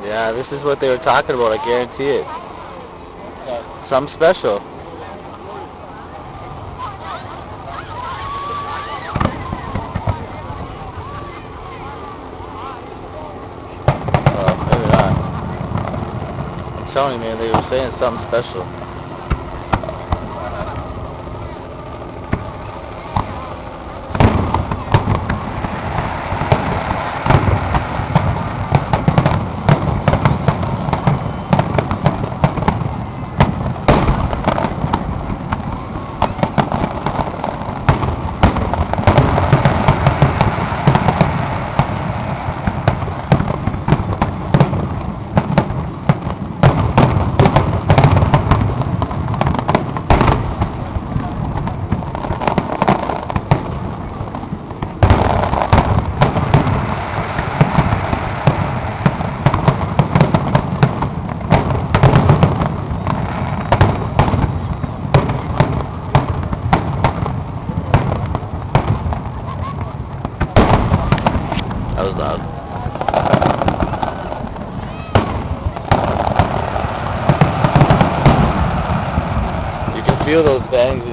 Yeah, this is what they were talking about, I guarantee it. Something special. Well, maybe not. I'm telling you, man, they were saying something special. That was loud. You can feel those bangs